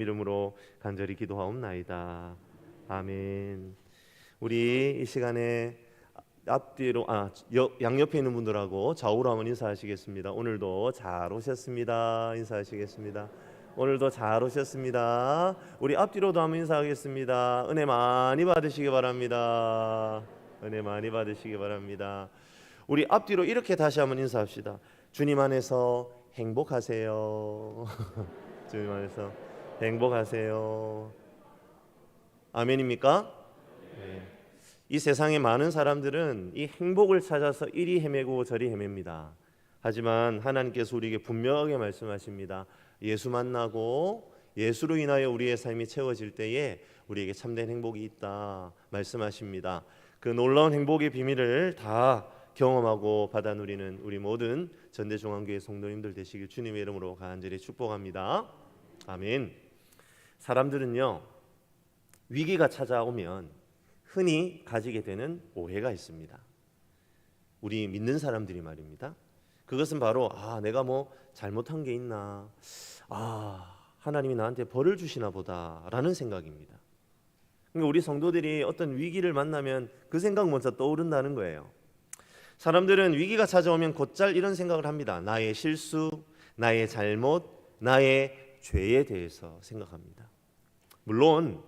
이름으로 간절히 기도하옵나이다. 아멘. 우리 이 시간에 앞뒤로 양옆에 있는 분들하고 좌우로 한번 인사하시겠습니다. 오늘도 잘 오셨습니다. 인사하시겠습니다. 오늘도 잘 오셨습니다. 우리 앞뒤로도 한번 인사하겠습니다. 은혜 많이 받으시기 바랍니다. 은혜 많이 받으시기 바랍니다. 우리 앞뒤로 이렇게 다시 한번 인사합시다. 주님 안에서 행복하세요. 주님 안에서 행복하세요. 아멘입니까? 네. 이 세상의 많은 사람들은 이 행복을 찾아서 이리 헤매고 저리 헤맵니다. 하지만 하나님께서 우리에게 분명하게 말씀하십니다. 예수 만나고 예수로 인하여 우리의 삶이 채워질 때에 우리에게 참된 행복이 있다 말씀하십니다. 그 놀라운 행복의 비밀을 다 경험하고 받아 누리는 우리 모든 전대중앙교회 성도님들 되시길 주님의 이름으로 간절히 축복합니다. 아멘. 사람들은요, 위기가 찾아오면 흔히 가지게 되는 오해가 있습니다. 우리 믿는 사람들이 말입니다. 그것은 바로 내가 뭐 잘못한 게 있나, 하나님이 나한테 벌을 주시나 보다라는 생각입니다. 그러니까 우리 성도들이 어떤 위기를 만나면 그 생각 먼저 떠오른다는 거예요. 사람들은 위기가 찾아오면 곧잘 이런 생각을 합니다. 나의 실수, 나의 잘못, 나의 죄에 대해서 생각합니다. 물론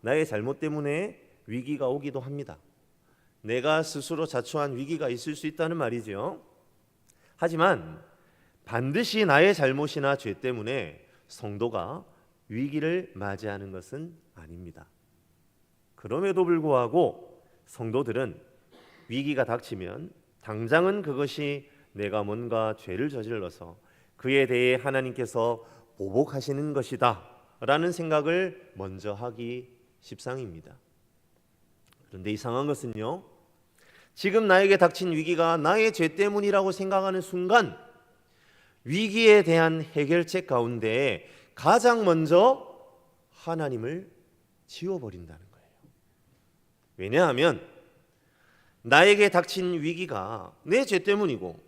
나의 잘못 때문에 위기가 오기도 합니다. 내가 스스로 자초한 위기가 있을 수 있다는 말이죠. 하지만 반드시 나의 잘못이나 죄 때문에 성도가 위기를 맞이하는 것은 아닙니다. 그럼에도 불구하고 성도들은 위기가 닥치면 당장은 그것이 내가 뭔가 죄를 저질러서 그에 대해 하나님께서 보복하시는 것이다 라는 생각을 먼저 하기 십상입니다. 그런데 이상한 것은요, 지금 나에게 닥친 위기가 나의 죄 때문이라고 생각하는 순간 위기에 대한 해결책 가운데 가장 먼저 하나님을 지워버린다는 거예요. 왜냐하면 나에게 닥친 위기가 내 죄 때문이고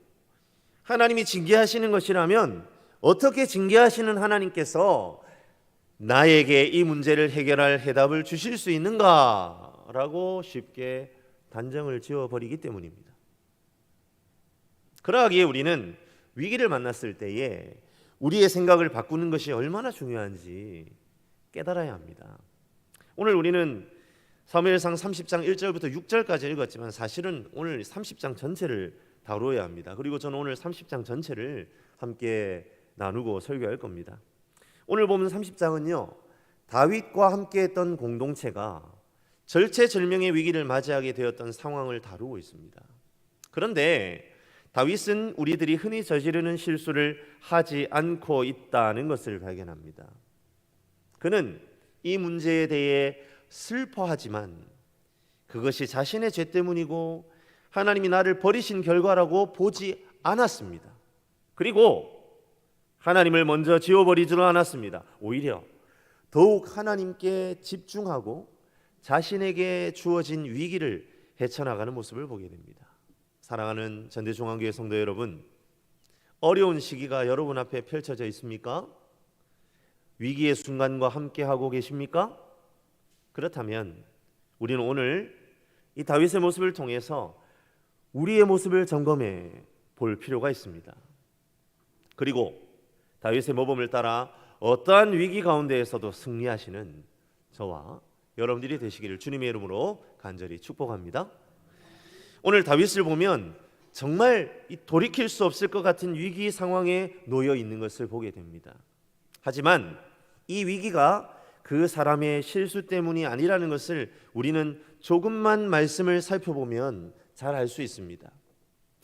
하나님이 징계하시는 것이라면 어떻게 징계하시는 하나님께서 나에게 이 문제를 해결할 해답을 주실 수 있는가라고 쉽게 단정을 지어버리기 때문입니다. 그러하기에 우리는 위기를 만났을 때에 우리의 생각을 바꾸는 것이 얼마나 중요한지 깨달아야 합니다. 오늘 우리는 사무엘상 30장 1절부터 6절까지 읽었지만 사실은 오늘 30장 전체를 다루어야 합니다. 그리고 저는 오늘 30장 전체를 함께 나누고 설교할 겁니다. 오늘 보면 30장은요, 다윗과 함께했던 공동체가 절체절명의 위기를 맞이하게 되었던 상황을 다루고 있습니다. 그런데 다윗은 우리들이 흔히 저지르는 실수를 하지 않고 있다는 것을 발견합니다. 그는 이 문제에 대해 슬퍼하지만 그것이 자신의 죄 때문이고 하나님이 나를 버리신 결과라고 보지 않았습니다. 그리고 하나님을 먼저 지워버리지는 않았습니다. 오히려 더욱 하나님께 집중하고 자신에게 주어진 위기를 헤쳐나가는 모습을 보게 됩니다. 사랑하는 전대중앙교회 성도 여러분, 어려운 시기가 여러분 앞에 펼쳐져 있습니까? 위기의 순간과 함께하고 계십니까? 그렇다면 우리는 오늘 이 다윗의 모습을 통해서 우리의 모습을 점검해 볼 필요가 있습니다. 그리고 다윗의 모범을 따라 어떠한 위기 가운데에서도 승리하시는 저와 여러분들이 되시기를 주님의 이름으로 간절히 축복합니다. 오늘 다윗을 보면 정말 돌이킬 수 없을 것 같은 위기 상황에 놓여 있는 것을 보게 됩니다. 하지만 이 위기가 그 사람의 실수 때문이 아니라는 것을 우리는 조금만 말씀을 살펴보면 잘 알 수 있습니다.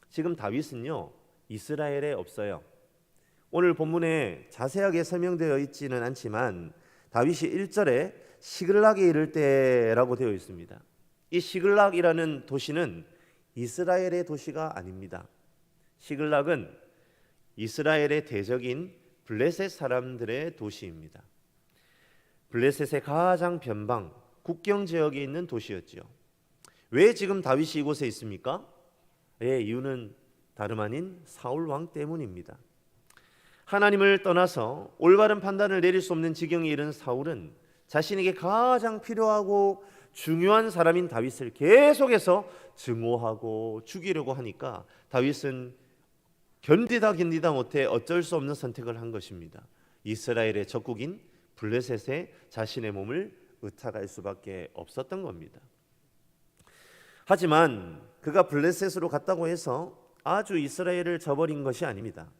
지금 다윗은요, 이스라엘에 없어요. 오늘 본문에 자세하게 설명되어 있지는 않지만 다윗이 1절에 시글락에 이를 때라고 되어 있습니다. 이 시글락이라는 도시는 이스라엘의 도시가 아닙니다. 시글락은 이스라엘의 대적인 블레셋 사람들의 도시입니다. 블레셋의 가장 변방 국경 지역에 있는 도시였죠. 왜 지금 다윗이 이곳에 있습니까? 이유는 다름 아닌 사울 왕 때문입니다. 하나님을 떠나서 올바른 판단을 내릴 수 없는 지경에 이른 사울은 자신에게 가장 필요하고 중요한 사람인 다윗을 계속해서 증오하고 죽이려고 하니까 다윗은 견디다 못해 어쩔 수 없는 선택을 한 것입니다. 이스라엘의 적국인 블레셋에 자신의 몸을 의탁할 수밖에 없었던 겁니다. 하지만 그가 블레셋으로 갔다고 해서 아주 이스라엘을 저버린 것이 아닙니다.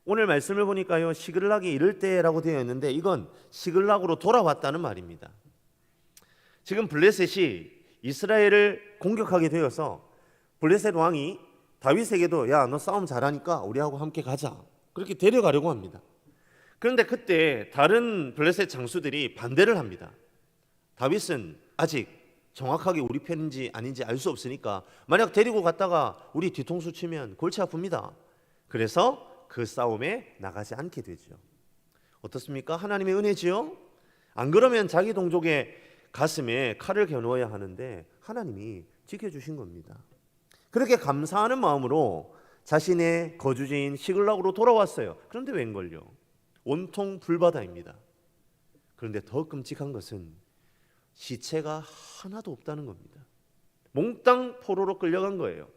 오늘 말씀을 보니까요, 시글락에 이를 때라고 되어 있는데 이건 시글락으로 돌아왔다는 말입니다. 지금 블레셋이 이스라엘을 공격하게 되어서 블레셋 왕이 다윗에게도 야, 너 싸움 잘하니까 우리하고 함께 가자, 그렇게 데려가려고 합니다. 그런데 그때 다른 블레셋 장수들이 반대를 합니다. 다윗은 아직 정확하게 우리 편인지 아닌지 알 수 없으니까 만약 데리고 갔다가 우리 뒤통수 치면 골치 아픕니다. 그래서 그 싸움에 나가지 않게 되죠. 어떻습니까? 하나님의 은혜지요? 안 그러면 자기 동족의 가슴에 칼을 겨누어야 하는데 하나님이 지켜주신 겁니다. 그렇게 감사하는 마음으로 자신의 거주지인 시글락으로 돌아왔어요. 그런데 웬걸요? 온통 불바다입니다. 그런데 더 끔찍한 것은 시체가 하나도 없다는 겁니다. 몽땅 포로로 끌려간 거예요.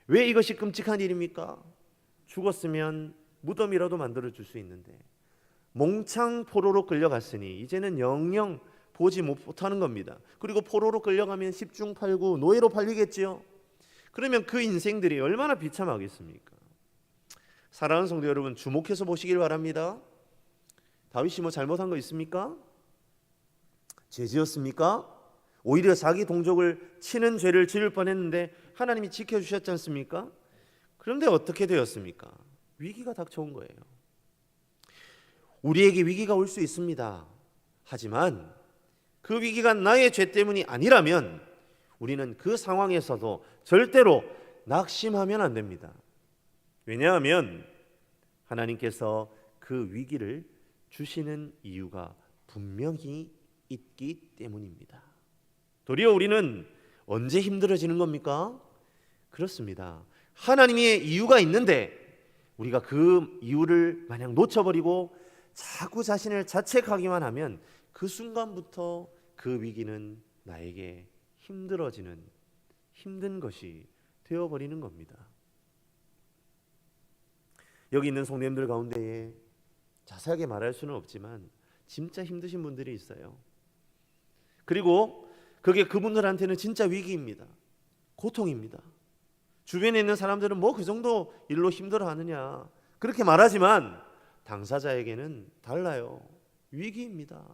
왜 이것이 끔찍한 일입니까? 죽었으면 무덤이라도 만들어줄 수 있는데 몽창 포로로 끌려갔으니 이제는 영영 보지 못하는 겁니다. 그리고 포로로 끌려가면 10중 8구 노예로 팔리겠지요. 그러면 그 인생들이 얼마나 비참하겠습니까? 사랑하는 성도 여러분, 주목해서 보시길 바랍니다. 다윗이 뭐 잘못한 거 있습니까? 죄 지었습니까? 오히려 자기 동족을 치는 죄를 지을 뻔했는데 하나님이 지켜주셨지 않습니까? 그런데 어떻게 되었습니까? 위기가 닥쳐온 거예요. 우리에게 위기가 올 수 있습니다. 하지만 그 위기가 나의 죄 때문이 아니라면 우리는 그 상황에서도 절대로 낙심하면 안 됩니다. 왜냐하면 하나님께서 그 위기를 주시는 이유가 분명히 있기 때문입니다. 도리어 우리는 언제 힘들어지는 겁니까? 그렇습니다. 하나님의 이유가 있는데 우리가 그 이유를 마냥 놓쳐버리고 자꾸 자신을 자책하기만 하면 그 순간부터 그 위기는 나에게 힘든 것이 되어버리는 겁니다. 여기 있는 성도님들 가운데에 자세하게 말할 수는 없지만 진짜 힘드신 분들이 있어요. 그리고 그게 그분들한테는 진짜 위기입니다. 고통입니다. 주변에 있는 사람들은 뭐 그 정도 일로 힘들어하느냐 그렇게 말하지만 당사자에게는 달라요. 위기입니다.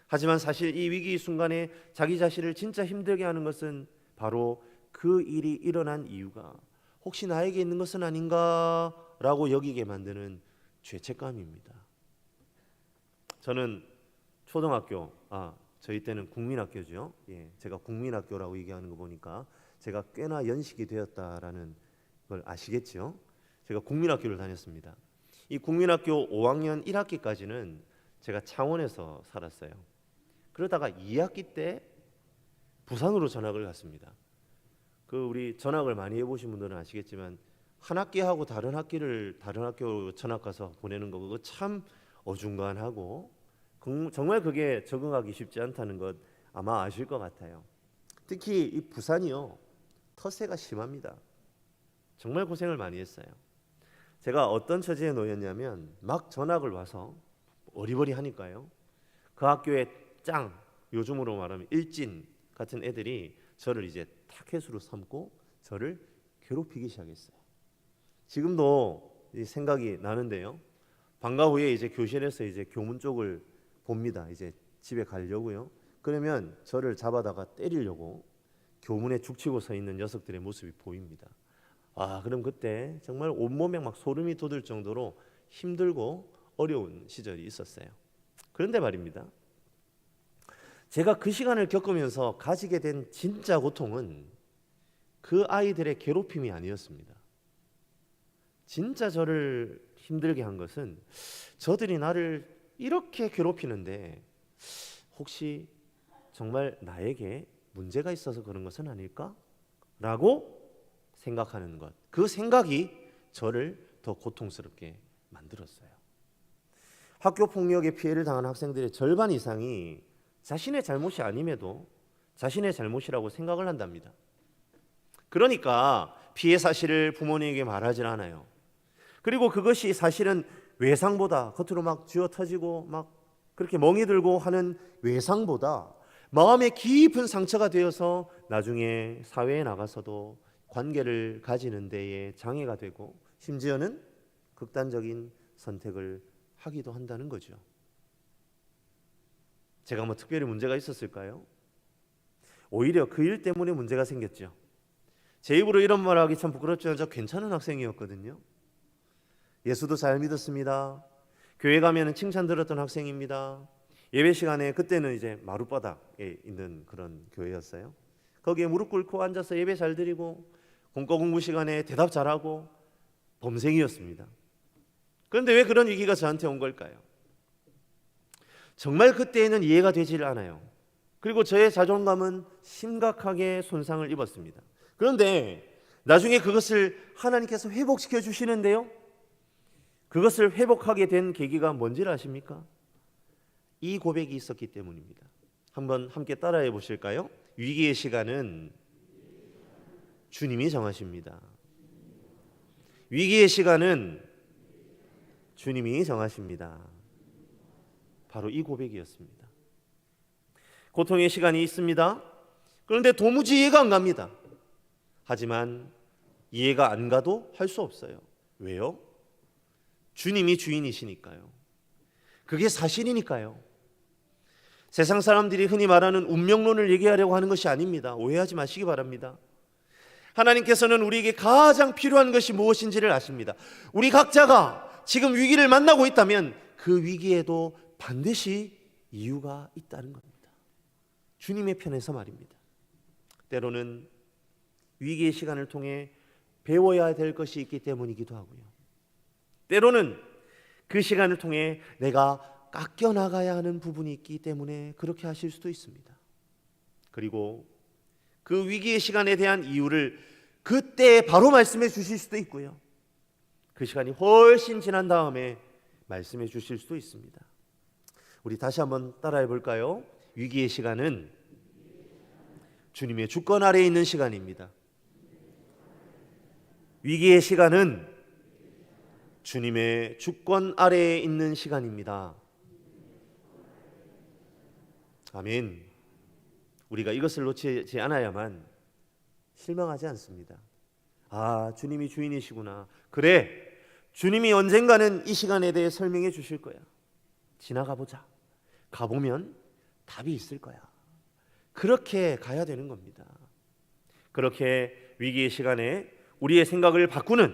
하지만 사실 이 위기 순간에 자기 자신을 진짜 힘들게 하는 것은 바로 그 일이 일어난 이유가 혹시 나에게 있는 것은 아닌가라고 여기게 만드는 죄책감입니다. 저는 초등학교, 저희 때는 국민학교죠. 제가 국민학교라고 얘기하는 거 보니까 제가 꽤나 연식이 되었다라는 걸 아시겠죠? 제가 국민학교를 다녔습니다. 이 국민학교 5학년 1학기까지는 제가 창원에서 살았어요. 그러다가 2학기 때 부산으로 전학을 갔습니다. 우리 전학을 많이 해보신 분들은 아시겠지만 한 학기하고 다른 학교 전학 가서 보내는 거 그거 참 어중간하고 정말 그게 적응하기 쉽지 않다는 것 아마 아실 것 같아요. 특히 이 부산이요, 텃세가 심합니다. 정말 고생을 많이 했어요. 제가 어떤 처지에 놓였냐면 막 전학을 와서 어리버리하니까요. 그 학교의 요즘으로 말하면 일진 같은 애들이 저를 이제 타켓으로 삼고 저를 괴롭히기 시작했어요. 지금도 생각이 나는데요. 방과 후에 이제 교실에서 이제 교문 쪽을 봅니다. 이제 집에 가려고요. 그러면 저를 잡아다가 때리려고 교문에 죽치고 서 있는 녀석들의 모습이 보입니다. 그럼 그때 정말 온몸에 막 소름이 돋을 정도로 힘들고 어려운 시절이 있었어요. 그런데 말입니다. 제가 그 시간을 겪으면서 가지게 된 진짜 고통은 그 아이들의 괴롭힘이 아니었습니다. 진짜 저를 힘들게 한 것은 저들이 나를 이렇게 괴롭히는데 혹시 정말 나에게 문제가 있어서 그런 것은 아닐까? 라고 생각하는 것. 그 생각이 저를 더 고통스럽게 만들었어요. 학교 폭력의 피해를 당한 학생들의 절반 이상이 자신의 잘못이 아님에도 자신의 잘못이라고 생각을 한답니다. 그러니까 피해 사실을 부모님에게 말하지 않아요. 그리고 그것이 사실은 외상보다, 겉으로 막 쥐어 터지고 막 그렇게 멍이 들고 하는 외상보다 마음에 깊은 상처가 되어서 나중에 사회에 나가서도 관계를 가지는 데에 장애가 되고 심지어는 극단적인 선택을 하기도 한다는 거죠. 제가 뭐 특별히 문제가 있었을까요? 오히려 그 일 때문에 문제가 생겼죠. 제 입으로 이런 말 하기 참 부끄럽지만 저 괜찮은 학생이었거든요. 예수도 잘 믿었습니다. 교회 가면 칭찬 들었던 학생입니다. 예배 시간에 그때는 이제 마룻바닥에 있는 그런 교회였어요. 거기에 무릎 꿇고 앉아서 예배 잘 드리고 공과 공부 시간에 대답 잘하고 범생이었습니다. 그런데 왜 그런 위기가 저한테 온 걸까요? 정말 그때에는 이해가 되질 않아요. 그리고 저의 자존감은 심각하게 손상을 입었습니다. 그런데 나중에 그것을 하나님께서 회복시켜 주시는데요. 그것을 회복하게 된 계기가 뭔지를 아십니까? 이 고백이 있었기 때문입니다. 한번 함께 따라해 보실까요? 위기의 시간은 주님이 정하십니다. 위기의 시간은 주님이 정하십니다. 바로 이 고백이었습니다. 고통의 시간이 있습니다. 그런데 도무지 이해가 안 갑니다. 하지만 이해가 안 가도 할 수 없어요. 왜요? 주님이 주인이시니까요. 그게 사실이니까요. 세상 사람들이 흔히 말하는 운명론을 얘기하려고 하는 것이 아닙니다. 오해하지 마시기 바랍니다. 하나님께서는 우리에게 가장 필요한 것이 무엇인지를 아십니다. 우리 각자가 지금 위기를 만나고 있다면 그 위기에도 반드시 이유가 있다는 겁니다. 주님의 편에서 말입니다. 때로는 위기의 시간을 통해 배워야 될 것이 있기 때문이기도 하고요. 때로는 그 시간을 통해 내가 깎여나가야 하는 부분이 있기 때문에 그렇게 하실 수도 있습니다. 그리고 그 위기의 시간에 대한 이유를 그때 바로 말씀해 주실 수도 있고요. 그 시간이 훨씬 지난 다음에 말씀해 주실 수도 있습니다. 우리 다시 한번 따라해 볼까요? 위기의 시간은 주님의 주권 아래에 있는 시간입니다. 위기의 시간은 주님의 주권 아래에 있는 시간입니다. 아멘. 우리가 이것을 놓치지 않아야만 실망하지 않습니다. 아, 주님이 주인이시구나. 그래, 주님이 언젠가는 이 시간에 대해 설명해 주실 거야. 지나가 보자. 가보면 답이 있을 거야. 그렇게 가야 되는 겁니다. 그렇게 위기의 시간에 우리의 생각을 바꾸는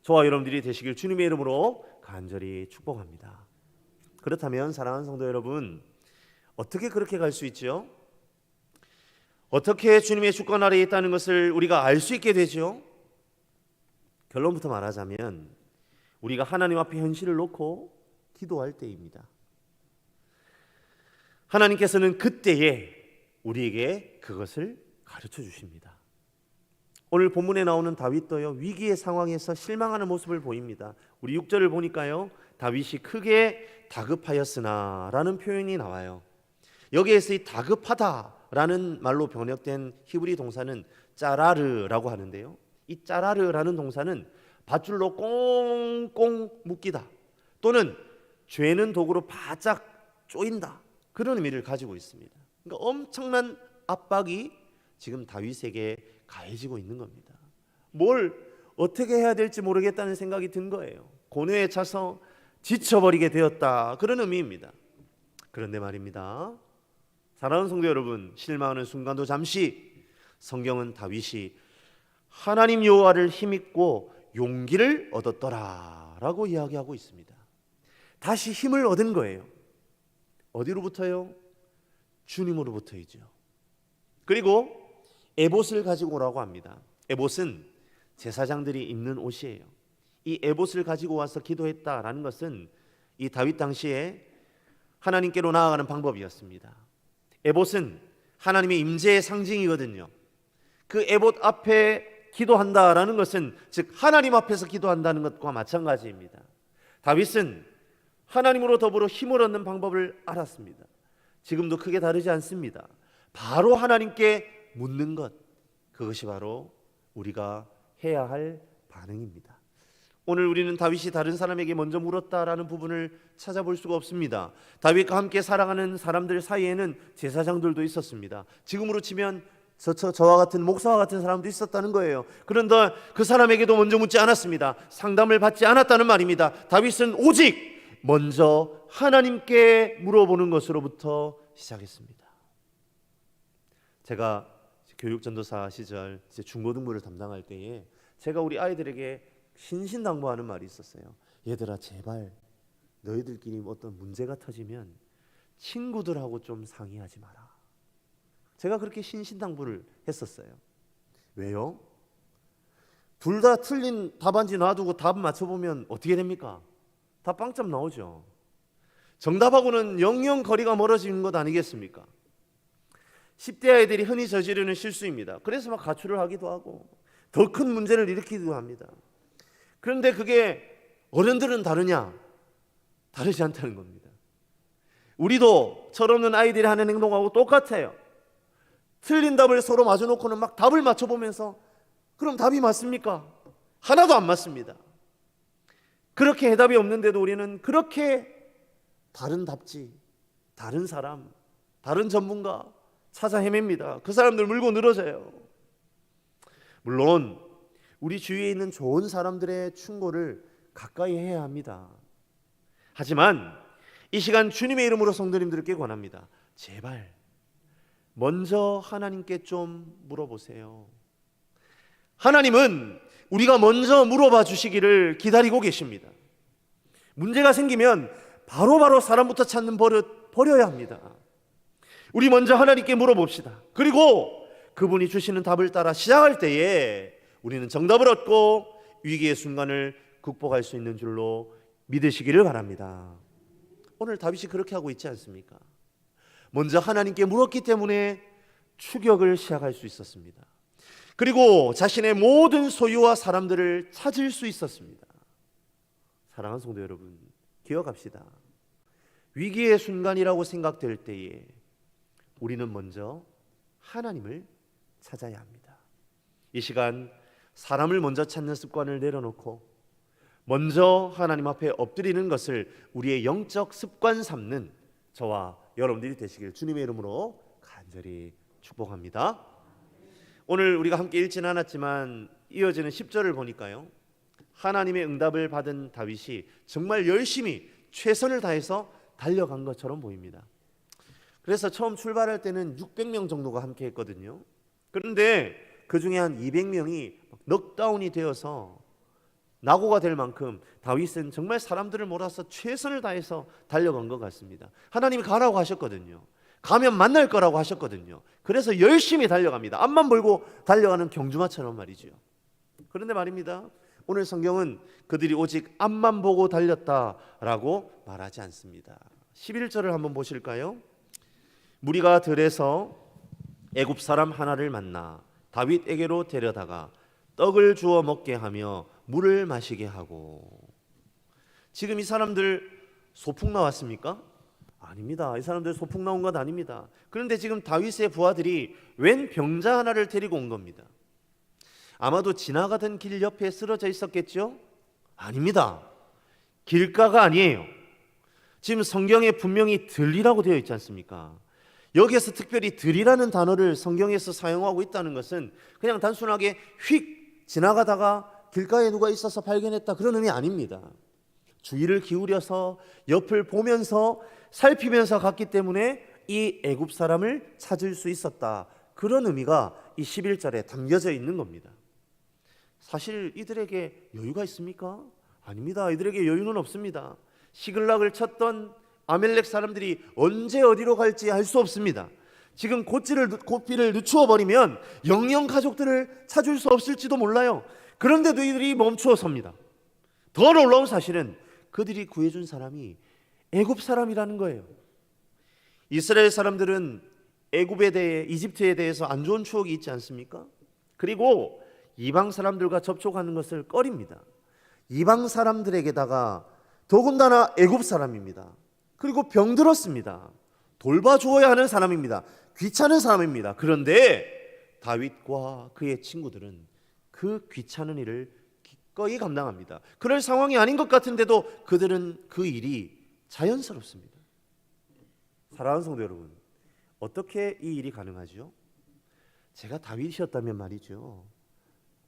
저와 여러분들이 되시길 주님의 이름으로 간절히 축복합니다. 그렇다면 사랑하는 성도 여러분, 어떻게 그렇게 갈 수 있죠? 어떻게 주님의 주권 아래에 있다는 것을 우리가 알 수 있게 되죠? 결론부터 말하자면 우리가 하나님 앞에 현실을 놓고 기도할 때입니다. 하나님께서는 그때에 우리에게 그것을 가르쳐 주십니다. 오늘 본문에 나오는 다윗도요, 위기의 상황에서 실망하는 모습을 보입니다. 우리 6절을 보니까요, 다윗이 크게 다급하였으나 라는 표현이 나와요. 여기에서 이 다급하다라는 말로 번역된 히브리 동사는 짜라르라고 하는데요, 이 짜라르라는 동사는 밧줄로 꽁꽁 묶이다 또는 죄는 도구로 바짝 조인다, 그런 의미를 가지고 있습니다. 그러니까 엄청난 압박이 지금 다윗에게 가해지고 있는 겁니다. 뭘 어떻게 해야 될지 모르겠다는 생각이 든 거예요. 고뇌에 차서 지쳐버리게 되었다, 그런 의미입니다. 그런데 말입니다, 사랑하는 성도 여러분, 실망하는 순간도 잠시 성경은 다윗이 하나님 여호와를 힘입고 용기를 얻었더라 라고 이야기하고 있습니다. 다시 힘을 얻은 거예요. 어디로부터요? 주님으로부터이죠. 그리고 에봇을 가지고 오라고 합니다. 에봇은 제사장들이 입는 옷이에요. 이 에봇을 가지고 와서 기도했다라는 것은 이 다윗 당시에 하나님께로 나아가는 방법이었습니다. 에봇은 하나님의 임재의 상징이거든요. 그 에봇 앞에 기도한다라는 것은 즉 하나님 앞에서 기도한다는 것과 마찬가지입니다. 다윗은 하나님으로 더불어 힘을 얻는 방법을 알았습니다. 지금도 크게 다르지 않습니다. 바로 하나님께 묻는 것, 그것이 바로 우리가 해야 할 반응입니다. 오늘 우리는 다윗이 다른 사람에게 먼저 물었다라는 부분을 찾아볼 수가 없습니다. 다윗과 함께 살아가는 사람들 사이에는 제사장들도 있었습니다. 지금으로 치면 저와 같은 목사와 같은 사람도 있었다는 거예요. 그런데 그 사람에게도 먼저 묻지 않았습니다. 상담을 받지 않았다는 말입니다. 다윗은 오직 먼저 하나님께 물어보는 것으로부터 시작했습니다. 제가 교육전도사 시절 중고등부를 담당할 때에 제가 우리 아이들에게 신신당부하는 말이 있었어요. 얘들아, 제발 너희들끼리 어떤 문제가 터지면 친구들하고 좀 상의하지 마라. 제가 그렇게 신신당부를 했었어요. 왜요? 둘 다 틀린 답안지 놔두고 답 맞춰보면 어떻게 됩니까? 다 빵점 나오죠. 정답하고는 영영 거리가 멀어지는 것 아니겠습니까? 10대 아이들이 흔히 저지르는 실수입니다. 그래서 막 가출을 하기도 하고 더 큰 문제를 일으키기도 합니다. 그런데 그게 어른들은 다르냐? 다르지 않다는 겁니다. 우리도 철없는 아이들이 하는 행동하고 똑같아요. 틀린 답을 서로 마주놓고는 막 답을 맞춰보면서 그럼 답이 맞습니까? 하나도 안 맞습니다. 그렇게 해답이 없는데도 우리는 그렇게 다른 답지, 다른 사람, 다른 전문가 찾아 헤맵니다. 그 사람들 물고 늘어져요. 물론 우리 주위에 있는 좋은 사람들의 충고를 가까이 해야 합니다. 하지만 이 시간 주님의 이름으로 성도님들께 권합니다. 제발 먼저 하나님께 좀 물어보세요. 하나님은 우리가 먼저 물어봐 주시기를 기다리고 계십니다. 문제가 생기면 바로바로 사람부터 찾는 버릇 버려야 합니다. 우리 먼저 하나님께 물어봅시다. 그리고 그분이 주시는 답을 따라 시작할 때에 우리는 정답을 얻고 위기의 순간을 극복할 수 있는 줄로 믿으시기를 바랍니다. 오늘 다윗이 그렇게 하고 있지 않습니까? 먼저 하나님께 물었기 때문에 추격을 시작할 수 있었습니다. 그리고 자신의 모든 소유와 사람들을 찾을 수 있었습니다. 사랑하는 성도 여러분, 기억합시다. 위기의 순간이라고 생각될 때에 우리는 먼저 하나님을 찾아야 합니다. 이 시간 사람을 먼저 찾는 습관을 내려놓고 먼저 하나님 앞에 엎드리는 것을 우리의 영적 습관 삼는 저와 여러분들이 되시길 주님의 이름으로 간절히 축복합니다. 오늘 우리가 함께 읽지는 않았지만 이어지는 10절을 보니까요, 하나님의 응답을 받은 다윗이 정말 열심히 최선을 다해서 달려간 것처럼 보입니다. 그래서 처음 출발할 때는 600명 정도가 함께 했거든요. 그런데 그 중에 한 200명이 넉다운이 되어서 낙오가 될 만큼 다윗은 정말 사람들을 몰아서 최선을 다해서 달려간 것 같습니다. 하나님이 가라고 하셨거든요. 가면 만날 거라고 하셨거든요. 그래서 열심히 달려갑니다. 앞만 보고 달려가는 경주마처럼 말이죠. 그런데 말입니다, 오늘 성경은 그들이 오직 앞만 보고 달렸다라고 말하지 않습니다. 11절을 한번 보실까요? 무리가 들에서 애굽 사람 하나를 만나 다윗에게로 데려다가 떡을 주어 먹게 하며 물을 마시게 하고. 지금 이 사람들 소풍 나왔습니까? 아닙니다. 이 사람들 소풍 나온 것 아닙니다. 그런데 지금 다윗의 부하들이 웬 병자 하나를 데리고 온 겁니다. 아마도 지나가던 길 옆에 쓰러져 있었겠죠? 아닙니다. 길가가 아니에요. 지금 성경에 분명히 들이라고 되어 있지 않습니까? 여기에서 특별히 들이라는 단어를 성경에서 사용하고 있다는 것은 그냥 단순하게 휙 지나가다가 길가에 누가 있어서 발견했다, 그런 의미 아닙니다. 주의를 기울여서 옆을 보면서 살피면서 갔기 때문에 이 애굽 사람을 찾을 수 있었다, 그런 의미가 이 11절에 담겨져 있는 겁니다. 사실 이들에게 여유가 있습니까? 아닙니다. 이들에게 여유는 없습니다. 시글락을 쳤던 아멜렉 사람들이 언제 어디로 갈지 알 수 없습니다. 지금 고삐를 늦추어 버리면 영영 가족들을 찾을 수 없을지도 몰라요. 그런데도 이들이 멈추어 섭니다. 더 놀라운 사실은 그들이 구해준 사람이 애굽 사람이라는 거예요. 이스라엘 사람들은 애굽에 대해, 이집트에 대해서 안 좋은 추억이 있지 않습니까? 그리고 이방 사람들과 접촉하는 것을 꺼립니다. 이방 사람들에게다가 더군다나 애굽 사람입니다. 그리고 병들었습니다. 돌봐주어야 하는 사람입니다. 귀찮은 사람입니다. 그런데 다윗과 그의 친구들은 그 귀찮은 일을 기꺼이 감당합니다. 그럴 상황이 아닌 것 같은데도 그들은 그 일이 자연스럽습니다. 사랑하는 성도 여러분, 어떻게 이 일이 가능하죠? 제가 다윗이었다면 말이죠,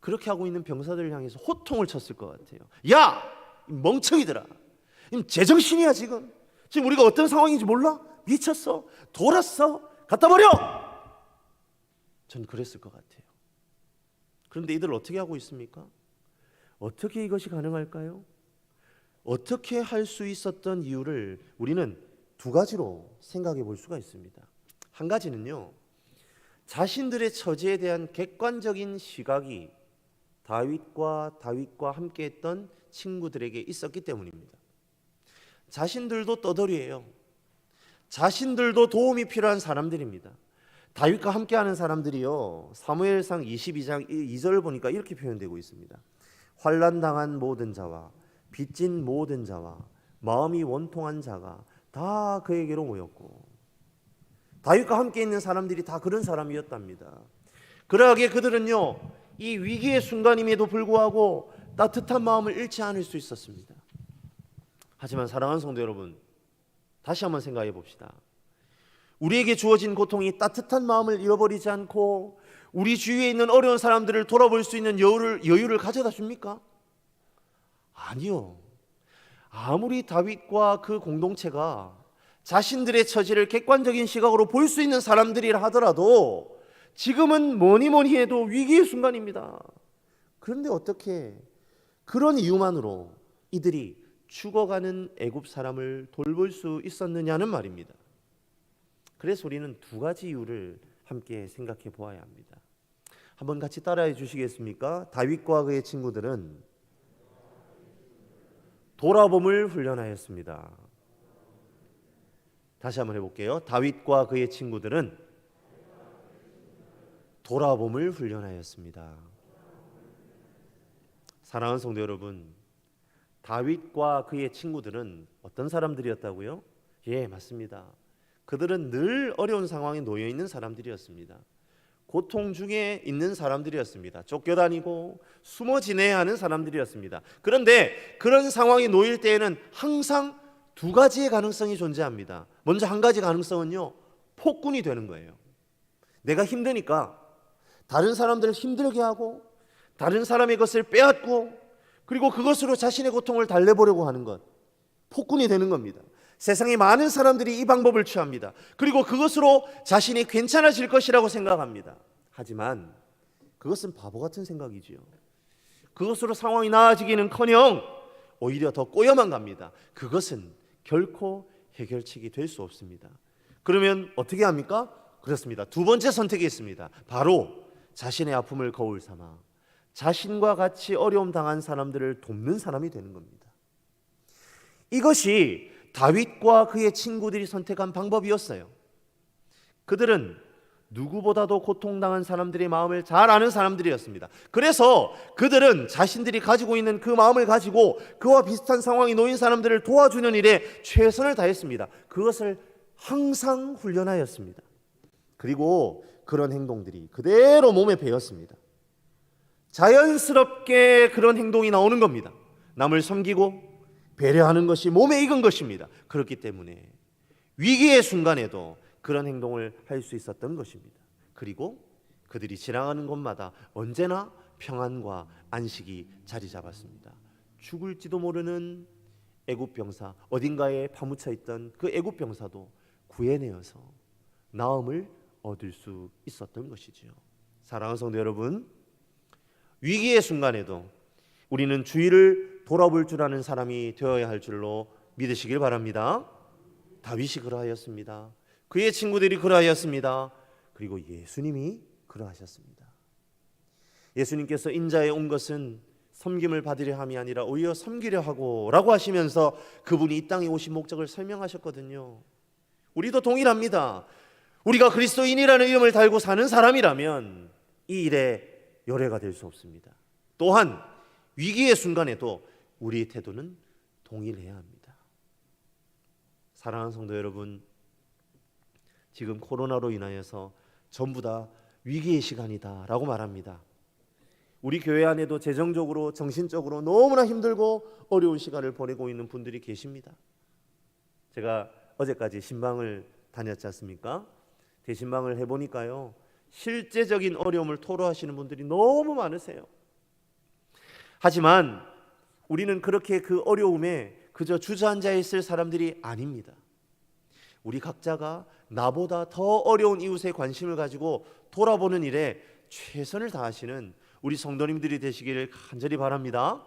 그렇게 하고 있는 병사들을 향해서 호통을 쳤을 것 같아요. 야! 이 멍청이들아! 제정신이야 지금? 지금 우리가 어떤 상황인지 몰라? 미쳤어? 돌았어? 갖다 버려! 전 그랬을 것 같아요. 그런데 이들 어떻게 하고 있습니까? 어떻게 이것이 가능할까요? 어떻게 할 수 있었던 이유를 우리는 두 가지로 생각해 볼 수가 있습니다. 한 가지는요, 자신들의 처지에 대한 객관적인 시각이 다윗과 함께했던 친구들에게 있었기 때문입니다. 자신들도 떠돌이에요. 자신들도 도움이 필요한 사람들입니다. 다윗과 함께하는 사람들이요, 사무엘상 22장 2절을 보니까 이렇게 표현되고 있습니다. 환난당한 모든 자와 빚진 모든 자와 마음이 원통한 자가 다 그에게로 모였고, 다윗과 함께 있는 사람들이 다 그런 사람이었답니다. 그러하기에 그들은요, 이 위기의 순간임에도 불구하고 따뜻한 마음을 잃지 않을 수 있었습니다. 하지만 사랑하는 성도 여러분, 다시 한번 생각해 봅시다. 우리에게 주어진 고통이 따뜻한 마음을 잃어버리지 않고 우리 주위에 있는 어려운 사람들을 돌아볼 수 있는 여유를 가져다 줍니까? 아니요. 아무리 다윗과 그 공동체가 자신들의 처지를 객관적인 시각으로 볼 수 있는 사람들이라 하더라도 지금은 뭐니 해도 위기의 순간입니다. 그런데 어떻게 그런 이유만으로 이들이 죽어가는 애굽 사람을 돌볼 수 있었느냐는 말입니다. 그래서 우리는 두 가지 이유를 함께 생각해 보아야 합니다. 한번 같이 따라해 주시겠습니까? 다윗과 그의 친구들은 돌아봄을 훈련하였습니다. 다시 한번 해볼게요. 다윗과 그의 친구들은 돌아봄을 훈련하였습니다. 사랑하는 성도 여러분, 다윗과 그의 친구들은 어떤 사람들이었다고요? 예, 맞습니다. 그들은 늘 어려운 상황에 놓여 있는 사람들이었습니다. 고통 중에 있는 사람들이었습니다. 쫓겨다니고 숨어 지내야 하는 사람들이었습니다. 그런데 그런 상황에 놓일 때에는 항상 두 가지의 가능성이 존재합니다. 먼저 한 가지 가능성은요, 폭군이 되는 거예요. 내가 힘드니까 다른 사람들을 힘들게 하고 다른 사람의 것을 빼앗고 그리고 그것으로 자신의 고통을 달래보려고 하는 것, 폭군이 되는 겁니다. 세상에 많은 사람들이 이 방법을 취합니다. 그리고 그것으로 자신이 괜찮아질 것이라고 생각합니다. 하지만 그것은 바보 같은 생각이지요. 그것으로 상황이 나아지기는커녕 오히려 더 꼬여만 갑니다. 그것은 결코 해결책이 될 수 없습니다. 그러면 어떻게 합니까? 그렇습니다. 두 번째 선택이 있습니다. 바로 자신의 아픔을 거울 삼아 자신과 같이 어려움 당한 사람들을 돕는 사람이 되는 겁니다. 이것이 다윗과 그의 친구들이 선택한 방법이었어요. 그들은 누구보다도 고통당한 사람들의 마음을 잘 아는 사람들이었습니다. 그래서 그들은 자신들이 가지고 있는 그 마음을 가지고 그와 비슷한 상황에 놓인 사람들을 도와주는 일에 최선을 다했습니다. 그것을 항상 훈련하였습니다. 그리고 그런 행동들이 그대로 몸에 배었습니다. 자연스럽게 그런 행동이 나오는 겁니다. 남을 섬기고 배려하는 것이 몸에 익은 것입니다. 그렇기 때문에 위기의 순간에도 그런 행동을 할 수 있었던 것입니다. 그리고 그들이 지나가는 곳마다 언제나 평안과 안식이 자리 잡았습니다. 죽을지도 모르는 애굽 병사, 어딘가에 파묻혀 있던 그 애굽 병사도 구해내어서 나음을 얻을 수 있었던 것이지요. 사랑하는 성도 여러분, 위기의 순간에도 우리는 주위를 돌아볼 줄 아는 사람이 되어야 할 줄로 믿으시길 바랍니다. 다윗이 그러하였습니다. 그의 친구들이 그러하였습니다. 그리고 예수님이 그러하셨습니다. 예수님께서 인자에 온 것은 섬김을 받으려 함이 아니라 오히려 섬기려 하고 라고 하시면서 그분이 이 땅에 오신 목적을 설명하셨거든요. 우리도 동일합니다. 우리가 그리스도인이라는 이름을 달고 사는 사람이라면 이 일에 열애가 될 수 없습니다. 또한 위기의 순간에도 우리의 태도는 동일해야 합니다. 사랑하는 성도 여러분, 지금 코로나로 인하여서 전부 다 위기의 시간이다라고 말합니다. 우리 교회 안에도 재정적으로 정신적으로 너무나 힘들고 어려운 시간을 보내고 있는 분들이 계십니다. 제가 어제까지 신방을 다녔지 않습니까? 대신방을 해보니까요, 실제적인 어려움을 토로하시는 분들이 너무 많으세요. 하지만 우리는 그렇게 그 어려움에 그저 주저앉아 있을 사람들이 아닙니다. 우리 각자가 나보다 더 어려운 이웃에 관심을 가지고 돌아보는 일에 최선을 다하시는 우리 성도님들이 되시기를 간절히 바랍니다.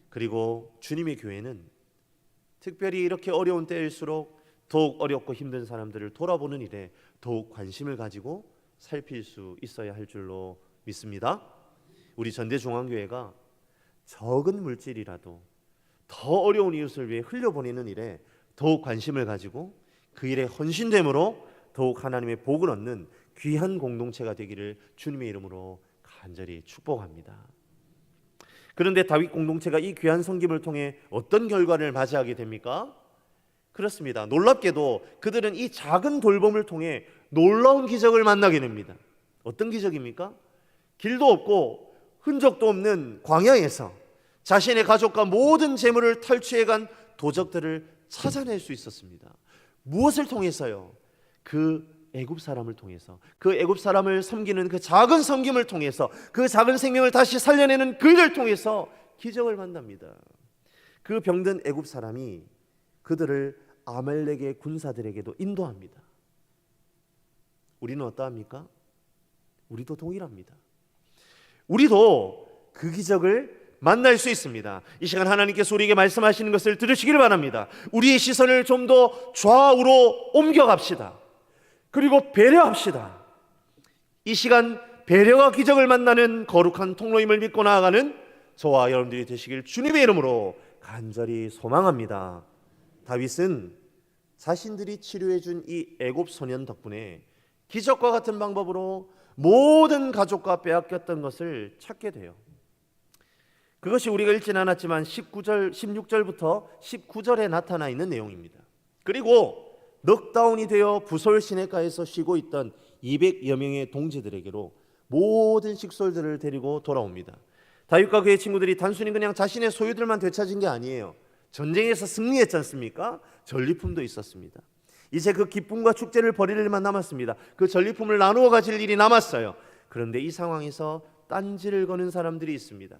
그리고 주님의 교회는 특별히 이렇게 어려운 때일수록 더욱 어렵고 힘든 사람들을 돌아보는 일에 더욱 관심을 가지고 살필 수 있어야 할 줄로 믿습니다. 우리 전대중앙교회가 적은 물질이라도 더 어려운 이웃을 위해 흘려보내는 일에 더욱 관심을 가지고 그 일에 헌신됨으로 더욱 하나님의 복을 얻는 귀한 공동체가 되기를 주님의 이름으로 간절히 축복합니다. 그런데 다윗 공동체가 이 귀한 섬김을 통해 어떤 결과를 맞이하게 됩니까? 그렇습니다. 놀랍게도 그들은 이 작은 돌봄을 통해 놀라운 기적을 만나게 됩니다. 어떤 기적입니까? 길도 없고 흔적도 없는 광야에서 자신의 가족과 모든 재물을 탈취해간 도적들을 찾아낼 수 있었습니다. 무엇을 통해서요? 그 애굽 사람을 통해서, 그 애굽 사람을 섬기는 그 작은 섬김을 통해서, 그 작은 생명을 다시 살려내는 그 일을 통해서 기적을 만납니다. 그 병든 애굽 사람이 그들을 아말렉의 군사들에게도 인도합니다. 우리는 어떠합니까? 우리도 동일합니다. 우리도 그 기적을 만날 수 있습니다. 이 시간 하나님께서 우리에게 말씀하시는 것을 들으시기를 바랍니다. 우리의 시선을 좀 더 좌우로 옮겨갑시다. 그리고 배려합시다. 이 시간 배려와 기적을 만나는 거룩한 통로임을 믿고 나아가는 저와 여러분들이 되시길 주님의 이름으로 간절히 소망합니다. 다윗은 자신들이 치료해준 이 애굽 소년 덕분에 기적과 같은 방법으로 모든 가족과 빼앗겼던 것을 찾게 돼요. 그것이 우리가 읽지는 않았지만 16절부터 19절에 나타나 있는 내용입니다. 그리고 넉다운이 되어 부솔 시내가에서 쉬고 있던 200여 명의 동지들에게로 모든 식솔들을 데리고 돌아옵니다. 다윗과 그의 친구들이 단순히 그냥 자신의 소유들만 되찾은 게 아니에요. 전쟁에서 승리했지 않습니까? 전리품도 있었습니다. 이제 그 기쁨과 축제를 벌일 일만 남았습니다. 그 전리품을 나누어 가질 일이 남았어요. 그런데 이 상황에서 딴지를 거는 사람들이 있습니다.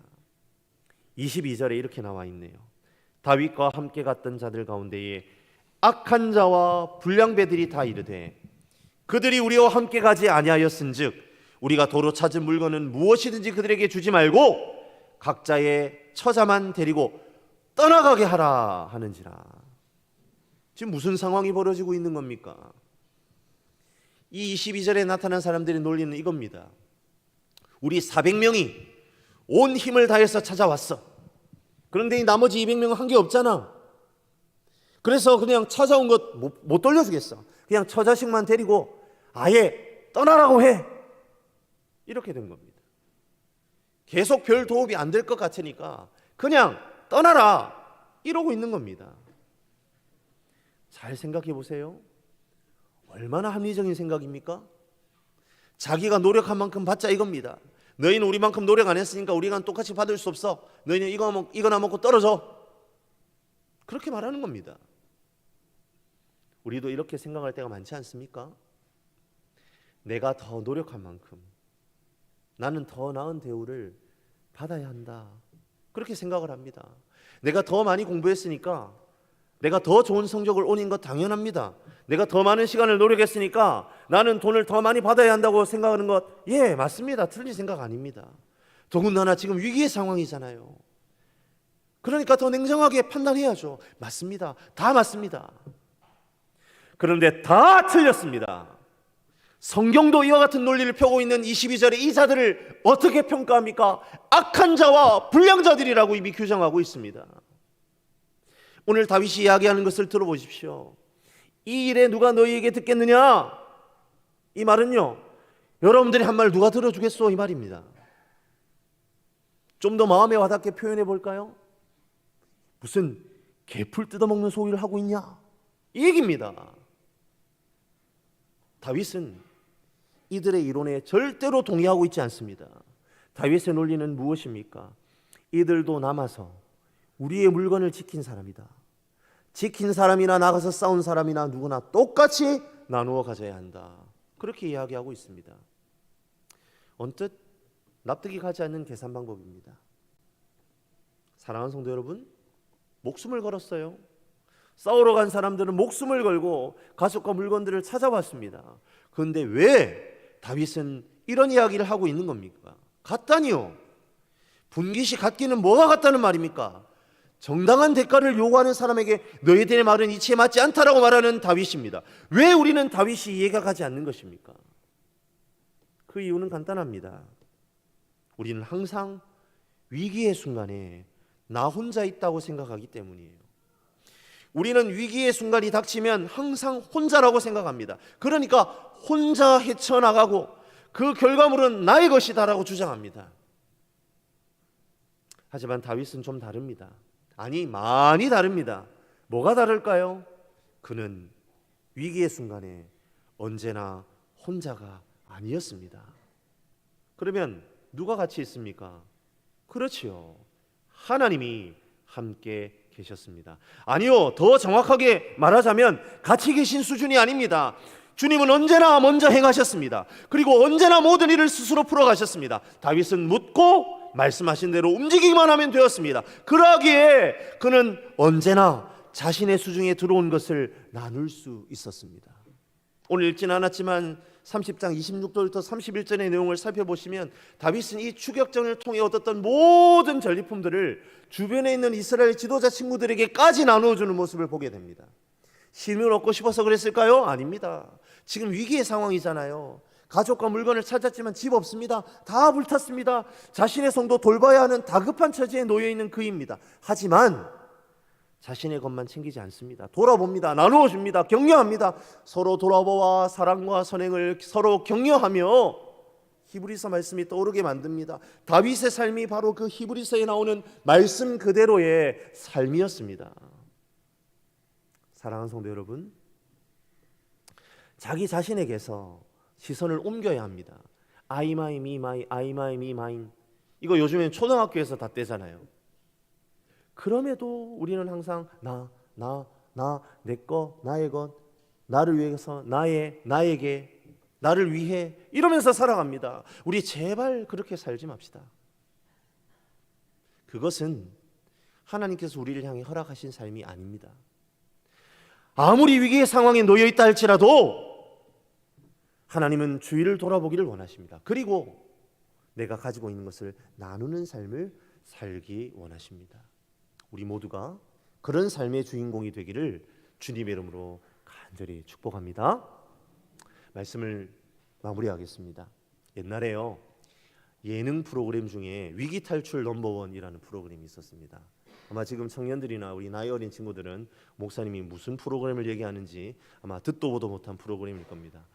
22절에 이렇게 나와 있네요. 다윗과 함께 갔던 자들 가운데에 악한 자와 불량배들이 다 이르되 그들이 우리와 함께 가지 아니하였은즉 우리가 도로 찾은 물건은 무엇이든지 그들에게 주지 말고 각자의 처자만 데리고 떠나가게 하라 하는지라. 지금 무슨 상황이 벌어지고 있는 겁니까? 이 22절에 나타난 사람들의 논리는 이겁니다. 우리 400명이 온 힘을 다해서 찾아왔어. 그런데 이 나머지 200명은 한 게 없잖아. 그래서 그냥 찾아온 것 못 돌려주겠어. 그냥 처자식만 데리고 아예 떠나라고 해. 이렇게 된 겁니다. 계속 별 도움이 안 될 것 같으니까 그냥 떠나라 이러고 있는 겁니다. 잘 생각해 보세요. 얼마나 합리적인 생각입니까? 자기가 노력한 만큼 받자 이겁니다. 너희는 우리만큼 노력 안 했으니까 우리가 똑같이 받을 수 없어. 너희는 이거나 먹고 떨어져. 그렇게 말하는 겁니다. 우리도 이렇게 생각할 때가 많지 않습니까? 내가 더 노력한 만큼 나는 더 나은 대우를 받아야 한다. 그렇게 생각을 합니다. 내가 더 많이 공부했으니까 내가 더 좋은 성적을 올린 것 당연합니다. 내가 더 많은 시간을 노력했으니까 나는 돈을 더 많이 받아야 한다고 생각하는 것, 예, 맞습니다. 틀린 생각 아닙니다. 더군다나 지금 위기의 상황이잖아요. 그러니까 더 냉정하게 판단해야죠. 맞습니다. 다 맞습니다. 그런데 다 틀렸습니다. 성경도 이와 같은 논리를 펴고 있는 22절에 이 자들을 어떻게 평가합니까? 악한 자와 불량자들이라고 이미 규정하고 있습니다. 오늘 다윗이 이야기하는 것을 들어보십시오. 이 일에 누가 너희에게 듣겠느냐? 이 말은요, 여러분들이 한 말 누가 들어주겠소? 이 말입니다. 좀 더 마음에 와닿게 표현해 볼까요? 무슨 개풀 뜯어먹는 소리를 하고 있냐? 이 얘기입니다. 다윗은 이들의 이론에 절대로 동의하고 있지 않습니다. 다윗의 논리는 무엇입니까? 이들도 남아서 우리의 물건을 지킨 사람이다. 지킨 사람이나 나가서 싸운 사람이나 누구나 똑같이 나누어 가져야 한다. 그렇게 이야기하고 있습니다. 언뜻 납득이 가지 않는 계산 방법입니다. 사랑하는 성도 여러분, 목숨을 걸었어요. 싸우러 간 사람들은 목숨을 걸고 가족과 물건들을 찾아왔습니다. 그런데 왜 다윗은 이런 이야기를 하고 있는 겁니까? 같다니요. 분깃이 같기는 뭐가 같다는 말입니까? 정당한 대가를 요구하는 사람에게 너희들의 말은 이치에 맞지 않다라고 말하는 다윗입니다. 왜 우리는 다윗이 이해가 가지 않는 것입니까? 그 이유는 간단합니다. 우리는 항상 위기의 순간에 나 혼자 있다고 생각하기 때문이에요. 우리는 위기의 순간이 닥치면 항상 혼자라고 생각합니다. 그러니까 혼자 헤쳐나가고 그 결과물은 나의 것이다라고 주장합니다. 하지만 다윗은 좀 다릅니다. 아니, 많이 다릅니다. 뭐가 다를까요? 그는 위기의 순간에 언제나 혼자가 아니었습니다. 그러면 누가 같이 있습니까? 그렇지요. 하나님이 함께 계셨습니다. 아니요, 더 정확하게 말하자면 같이 계신 수준이 아닙니다. 주님은 언제나 먼저 행하셨습니다. 그리고 언제나 모든 일을 스스로 풀어가셨습니다. 다윗은 묻고 말씀하신 대로 움직이기만 하면 되었습니다. 그러기에 그는 언제나 자신의 수중에 들어온 것을 나눌 수 있었습니다. 오늘 읽지는 않았지만 30장 26절부터 31절의 내용을 살펴보시면 다윗은 이 추격전을 통해 얻었던 모든 전리품들을 주변에 있는 이스라엘 지도자 친구들에게까지 나누어주는 모습을 보게 됩니다. 힘을 얻고 싶어서 그랬을까요? 아닙니다. 지금 위기의 상황이잖아요. 가족과 물건을 찾았지만 집 없습니다. 다 불탔습니다. 자신의 성도 돌봐야 하는 다급한 처지에 놓여있는 그입니다. 하지만 자신의 것만 챙기지 않습니다. 돌아봅니다. 나누어줍니다. 격려합니다. 서로 돌아보아 사랑과 선행을 서로 격려하며 히브리서 말씀이 떠오르게 만듭니다. 다윗의 삶이 바로 그 히브리서에 나오는 말씀 그대로의 삶이었습니다. 사랑하는 성도 여러분, 자기 자신에게서 시선을 옮겨야 합니다. I my me my, I my me mine. 이거 요즘엔 초등학교에서 다 떼잖아요. 그럼에도 우리는 항상 나, 내 것, 나의 것, 나를 위해서, 나에게, 나를 위해 이러면서 살아갑니다. 우리 제발 그렇게 살지 맙시다. 그것은 하나님께서 우리를 향해 허락하신 삶이 아닙니다. 아무리 위기의 상황에 놓여있다 할지라도 하나님은 주위를 돌아보기를 원하십니다. 그리고 내가 가지고 있는 것을 나누는 삶을 살기 원하십니다. 우리 모두가 그런 삶의 주인공이 되기를 주님의 이름으로 간절히 축복합니다. 말씀을 마무리하겠습니다. 옛날에요, 예능 프로그램 중에 위기 탈출 넘버원이라는 프로그램이 있었습니다. 아마 지금 청년들이나 우리 나이 어린 친구들은 목사님이 무슨 프로그램을 얘기하는지 아마 듣도 보도 못한 프로그램일 겁니다.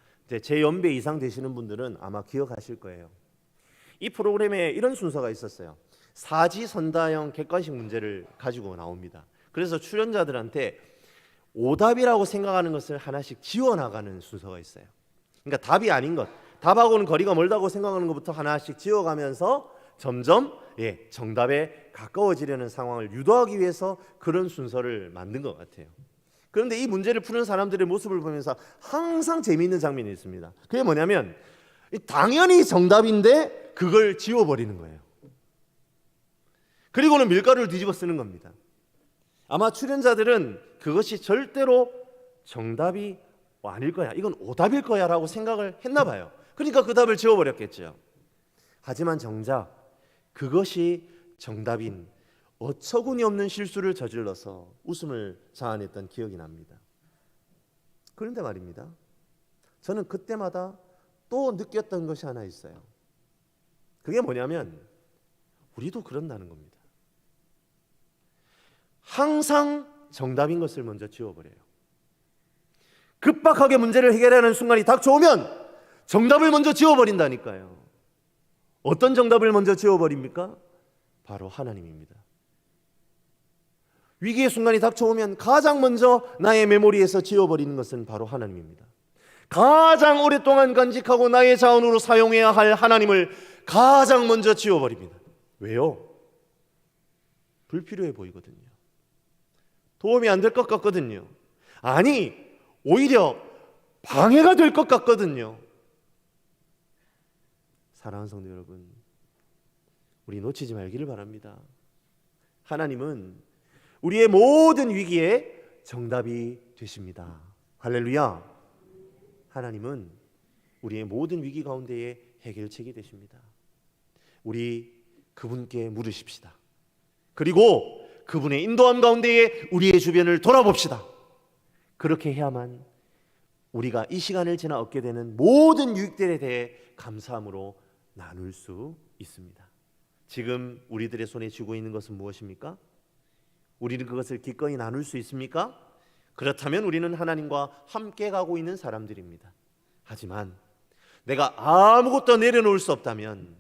제 연배 이상 되시는 분들은 아마 기억하실 거예요. 이 프로그램에 이런 순서가 있었어요. 사지선다형 객관식 문제를 가지고 나옵니다. 그래서 출연자들한테 오답이라고 생각하는 것을 하나씩 지워나가는 순서가 있어요. 그러니까 답이 아닌 것, 답하고는 거리가 멀다고 생각하는 것부터 하나씩 지워가면서 점점 정답에 가까워지려는 상황을 유도하기 위해서 그런 순서를 만든 것 같아요. 그런데 이 문제를 푸는 사람들의 모습을 보면서 항상 재미있는 장면이 있습니다. 그게 뭐냐면 당연히 정답인데 그걸 지워버리는 거예요. 그리고는 밀가루를 뒤집어 쓰는 겁니다. 아마 출연자들은 그것이 절대로 정답이 아닐 거야, 이건 오답일 거야 라고 생각을 했나 봐요. 그러니까 그 답을 지워버렸겠죠. 하지만 정작 그것이 정답인 어처구니 없는 실수를 저질러서 웃음을 자아냈던 기억이 납니다. 그런데 말입니다, 저는 그때마다 또 느꼈던 것이 하나 있어요. 그게 뭐냐면 우리도 그런다는 겁니다. 항상 정답인 것을 먼저 지워버려요. 급박하게 문제를 해결하는 순간이 닥쳐오면 정답을 먼저 지워버린다니까요. 어떤 정답을 먼저 지워버립니까? 바로 하나님입니다. 위기의 순간이 닥쳐오면 가장 먼저 나의 메모리에서 지워버리는 것은 바로 하나님입니다. 가장 오랫동안 간직하고 나의 자원으로 사용해야 할 하나님을 가장 먼저 지워버립니다. 왜요? 불필요해 보이거든요. 도움이 안 될 것 같거든요. 아니, 오히려 방해가 될 것 같거든요. 사랑하는 성도 여러분, 우리 놓치지 말기를 바랍니다. 하나님은 우리의 모든 위기에 정답이 되십니다. 할렐루야. 하나님은 우리의 모든 위기 가운데에 해결책이 되십니다. 우리 그분께 물으십시다. 그리고 그분의 인도함 가운데에 우리의 주변을 돌아봅시다. 그렇게 해야만 우리가 이 시간을 지나 얻게 되는 모든 유익들에 대해 감사함으로 나눌 수 있습니다. 지금 우리들의 손에 쥐고 있는 것은 무엇입니까? 우리는 그것을 기꺼이 나눌 수 있습니까? 그렇다면 우리는 하나님과 함께 가고 있는 사람들입니다. 하지만 내가 아무것도 내려놓을 수 없다면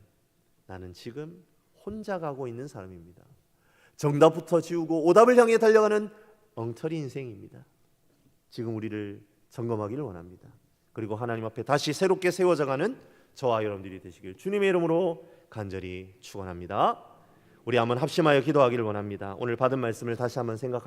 나는 지금 혼자 가고 있는 사람입니다. 정답부터 지우고 오답을 향해 달려가는 엉터리 인생입니다. 지금 우리를 점검하기를 원합니다. 그리고 하나님 앞에 다시 새롭게 세워져가는 저와 여러분들이 되시길 주님의 이름으로 간절히 축원합니다. 우리 한번 합심하여 기도하기를 원합니다. 오늘 받은 말씀을 다시 한번 생각합니다.